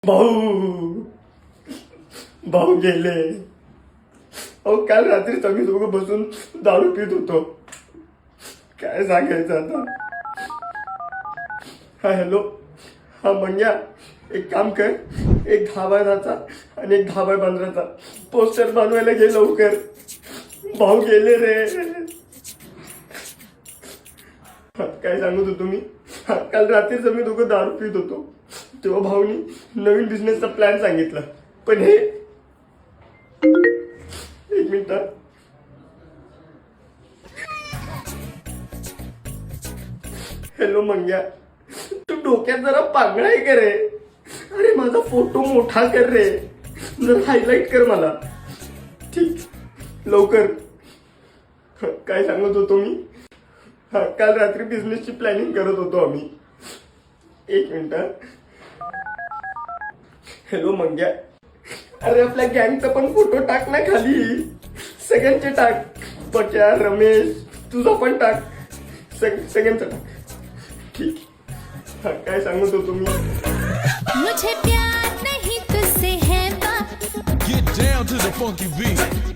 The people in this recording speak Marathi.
भाऊ भाऊ गेले. अहो काल रात्री आम्ही दोघं बसून दारू पित होतो. काय सांगायचं आता. हा हॅलो, हा मंग्या, एक काम कर, एक 10x10 आणि एक 10x15 पोस्टर बनवायला घे लवकर. भाऊ गेले रे. काय सांगत होतो मी. काल रात्रीच मी दोघं दारू पित होतो तेव्हा भाऊनी नवीन बिझनेसचा प्लॅन सांगितला. पण हे एक मिनिट. हॅलो मंग्या, तू डोक्यात जरा पांगळा आहे का रे. अरे माझा फोटो मोठा कर रे, जरा हायलाइट कर मला. ठीक, लवकर. काय सांगत होतो मी. काल रात्री बिझनेसची प्लॅनिंग करत होतो आम्ही. एक मिनिट. हॅलो मंग्या, अरे आपल्या गँगचा पण फोटो टाक ना खाली. सगळ्यांचे टाक. पट्या, रमेश, तुझा पण टाक. सगळ्यांचा टाक. ठीक. काय सांगत होतो मी. मुझे प्यार नहीं तुझसे है बात. Get down to the funky beat.